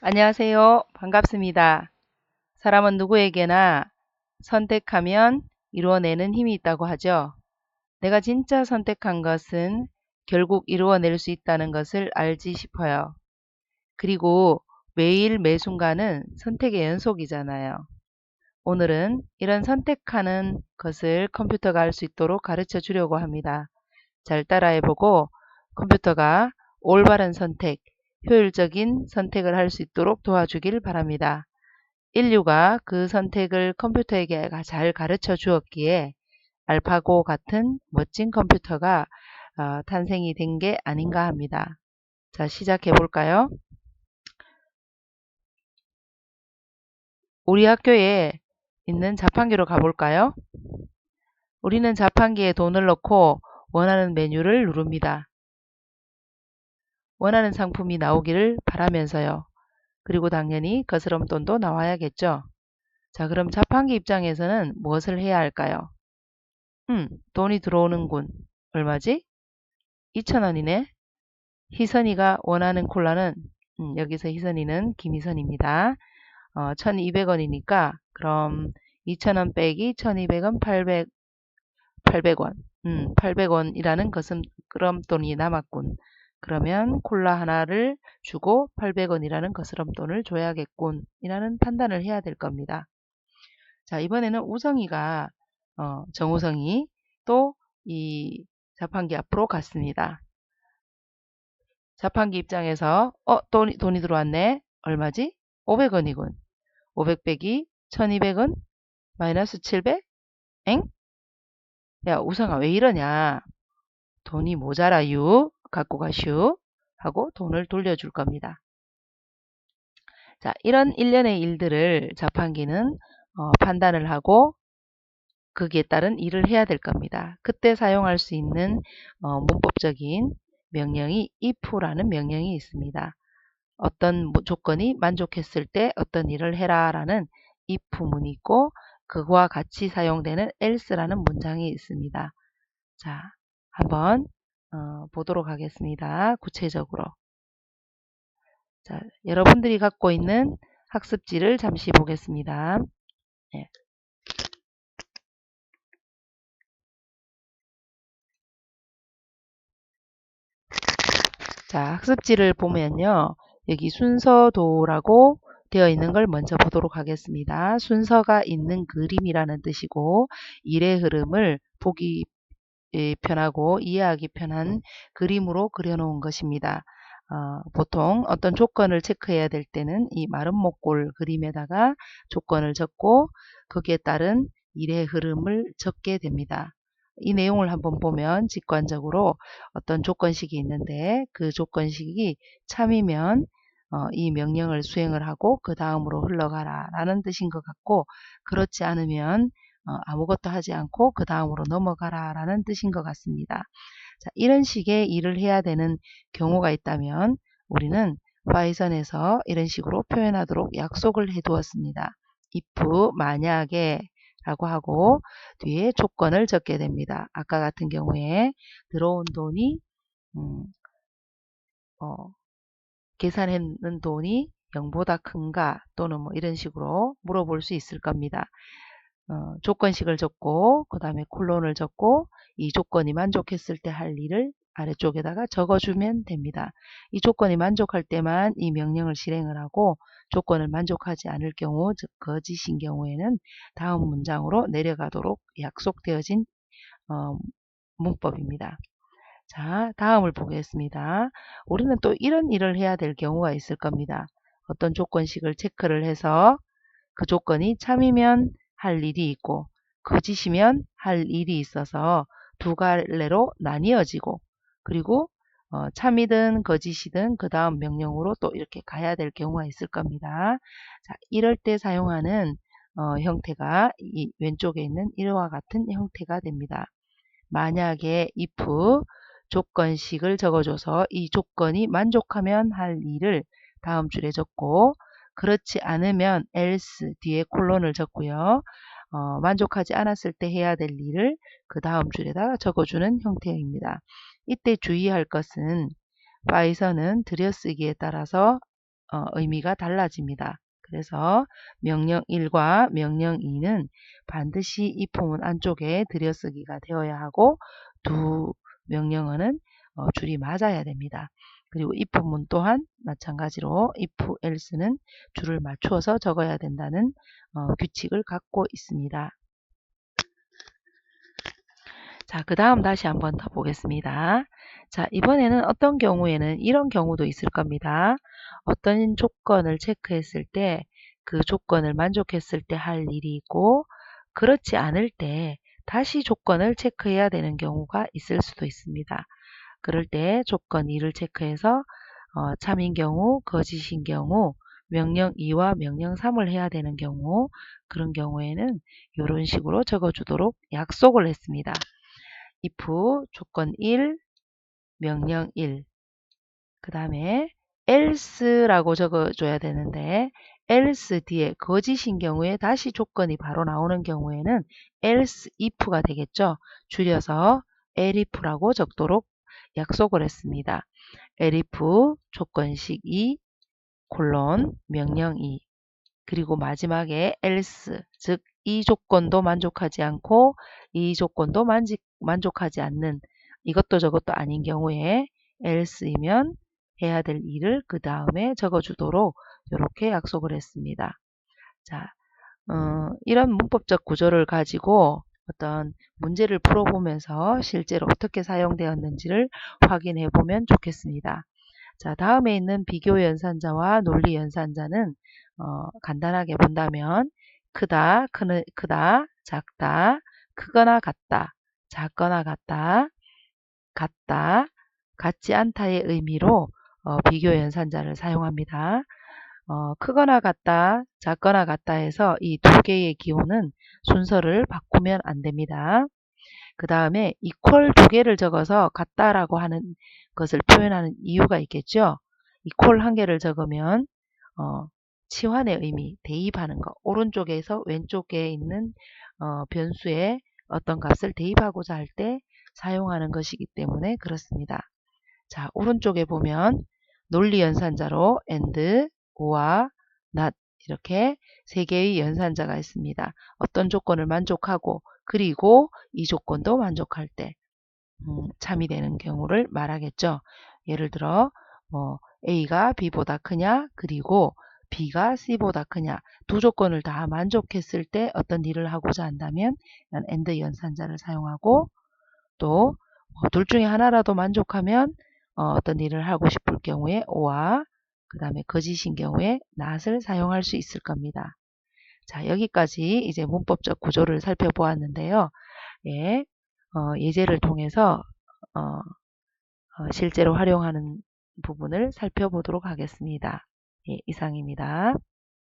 안녕하세요. 반갑습니다. 사람은 누구에게나 선택하면 이루어내는 힘이 있다고 하죠. 내가 진짜 선택한 것은 결국 이루어낼 수 있다는 것을 알지 싶어요. 그리고 매일 매 순간은 선택의 연속이잖아요. 오늘은 이런 선택하는 것을 컴퓨터가 할 수 있도록 가르쳐 주려고 합니다. 잘 따라해보고 컴퓨터가 올바른 선택, 효율적인 선택을 할 수 있도록 도와주길 바랍니다. 인류가 그 선택을 컴퓨터에게 잘 가르쳐 주었기에 알파고 같은 멋진 컴퓨터가 탄생이 된 게 아닌가 합니다. 자, 시작해 볼까요? 우리 학교에 있는 자판기로 가볼까요? 우리는 자판기에 돈을 넣고 원하는 메뉴를 누릅니다. 원하는 상품이 나오기를 바라면서요. 그리고 당연히 거스름돈도 나와야겠죠. 자, 그럼 자판기 입장에서는 무엇을 해야 할까요? 돈이 들어오는군. 얼마지? 2,000원이네. 희선이가 원하는 콜라는 여기서 희선이는 김희선입니다. 1,200원이니까 그럼 2,000원 빼기 1,200원 800원. 800원이라는 것은 거스름돈이 남았군. 그러면 콜라 하나를 주고 800원이라는 거스름돈을 줘야겠군. 이라는 판단을 해야 될 겁니다. 자, 이번에는 우성이가 정우성이 또 이 자판기 앞으로 갔습니다. 자판기 입장에서 돈이 들어왔네. 얼마지? 500원이군. 500 빼기 1200원 마이너스 700? 엥? 야, 우성아 왜 이러냐? 돈이 모자라유. 갖고 가슈. 하고 돈을 돌려줄 겁니다. 자, 이런 일련의 일들을 자판기는 판단을 하고 거기에 따른 일을 해야 될 겁니다. 그때 사용할 수 있는 문법적인 명령이 if라는 명령이 있습니다. 어떤 조건이 만족했을 때 어떤 일을 해라 라는 if문이 있고 그와 같이 사용되는 else라는 문장이 있습니다. 자, 한번 보도록 하겠습니다. 구체적으로. 자, 여러분들이 갖고 있는 학습지를 잠시 보겠습니다. 네. 자, 학습지를 보면요. 여기 순서도라고 되어 있는 걸 먼저 보도록 하겠습니다. 순서가 있는 그림이라는 뜻이고 일의 흐름을 보기 편하고 이해하기 편한 그림으로 그려놓은 것입니다. 보통 어떤 조건을 체크해야 될 때는 이 마른 목골 그림에다가 조건을 적고 거기에 따른 일의 흐름을 적게 됩니다. 이 내용을 한번 보면 직관적으로 어떤 조건식이 있는데 그 조건식이 참이면 이 명령을 수행을 하고 그 다음으로 흘러가라 라는 뜻인 것 같고 그렇지 않으면 아무것도 하지 않고 그 다음으로 넘어가라 라는 뜻인 것 같습니다. 자, 이런 식의 일을 해야 되는 경우가 있다면 우리는 파이썬에서 이런 식으로 표현하도록 약속을 해 두었습니다. if 만약에 라고 하고 뒤에 조건을 적게 됩니다. 아까 같은 경우에 들어온 돈이 계산했는 돈이 0보다 큰가 또는 뭐 이런 식으로 물어볼 수 있을 겁니다. 조건식을 적고 그 다음에 콜론을 적고 이 조건이 만족했을 때 할 일을 아래쪽에다가 적어주면 됩니다. 이 조건이 만족할 때만 이 명령을 실행을 하고 조건을 만족하지 않을 경우 즉 거짓인 경우에는 다음 문장으로 내려가도록 약속되어진 문법입니다. 자, 다음을 보겠습니다. 우리는 또 이런 일을 해야 될 경우가 있을 겁니다. 어떤 조건식을 체크를 해서 그 조건이 참이면 할 일이 있고 거짓이면 할 일이 있어서 두 갈래로 나뉘어지고 그리고 참이든 거짓이든 그 다음 명령으로 또 이렇게 가야 될 경우가 있을 겁니다. 자, 이럴 때 사용하는 형태가 이 왼쪽에 있는 이와 같은 형태가 됩니다. 만약에 if 조건식을 적어줘서 이 조건이 만족하면 할 일을 다음 줄에 적고 그렇지 않으면 else 뒤에 콜론을 적고요. 만족하지 않았을 때 해야 될 일을 그 다음 줄에다가 적어주는 형태입니다. 이때 주의할 것은 파이썬은 들여쓰기에 따라서 의미가 달라집니다. 그래서 명령 1과 명령 2는 반드시 입후문 안쪽에 들여쓰기가 되어야 하고 두 명령어는 줄이 맞아야 됩니다. 그리고 입후문 또한 마찬가지로 if, else는 줄을 맞추어서 적어야 된다는 규칙을 갖고 있습니다. 자, 그 다음 다시 한번 더 보겠습니다. 자, 이번에는 어떤 경우에는 이런 경우도 있을 겁니다. 어떤 조건을 체크했을 때 그 조건을 만족했을 때 할 일이 있고 그렇지 않을 때 다시 조건을 체크해야 되는 경우가 있을 수도 있습니다. 그럴 때 조건 2를 체크해서 참인 경우, 거짓인 경우, 명령 2와 명령 3을 해야 되는 경우 그런 경우에는 이런 식으로 적어주도록 약속을 했습니다. if 조건 1, 명령 1. 그 다음에 else라고 적어줘야 되는데 else 뒤에 거짓인 경우에 다시 조건이 바로 나오는 경우에는 else if가 되겠죠. 줄여서 elif라고 적도록 약속을 했습니다. elif 조건식 2, 콜론 명령 2. 그리고 마지막에 else, 즉 이 조건도 만족하지 않고 이 조건도 만족하지 않는 이것도 저것도 아닌 경우에 else이면 해야 될 일을 그 다음에 적어주도록 이렇게 약속을 했습니다. 자, 이런 문법적 구조를 가지고 어떤 문제를 풀어보면서 실제로 어떻게 사용되었는지를 확인해 보면 좋겠습니다. 자, 다음에 있는 비교 연산자와 논리 연산자는 간단하게 본다면 크다, 크다, 작다, 크거나 같다, 작거나 같다, 같다, 같지 않다의 의미로 비교 연산자를 사용합니다. 크거나 같다, 작거나 같다 해서 이 두 개의 기호는 순서를 바꾸면 안 됩니다. 그 다음에 equal 두 개를 적어서 같다라고 하는 것을 표현하는 이유가 있겠죠. equal 한 개를 적으면 치환의 의미, 대입하는 것, 오른쪽에서 왼쪽에 있는 변수에 어떤 gat을 대입하고자 할 때 사용하는 것이기 때문에 그렇습니다. 자, 오른쪽에 보면 논리 연산자로 and, or와 not 이렇게 세 개의 연산자가 있습니다. 어떤 조건을 만족하고 그리고 이 조건도 만족할 때 참이 되는 경우를 말하겠죠. 예를 들어 A가 B보다 크냐 그리고 B가 C보다 크냐 두 조건을 다 만족했을 때 어떤 일을 하고자 한다면 and 연산자를 사용하고 또 둘 중에 하나라도 만족하면 어떤 일을 하고 싶을 경우에 or와 그 다음에 거짓인 경우에 not을 사용할 수 있을 겁니다. 자, 여기까지 이제 문법적 구조를 살펴보았는데요. 예, 예제를 통해서 실제로 활용하는 부분을 살펴보도록 하겠습니다. 예, 이상입니다.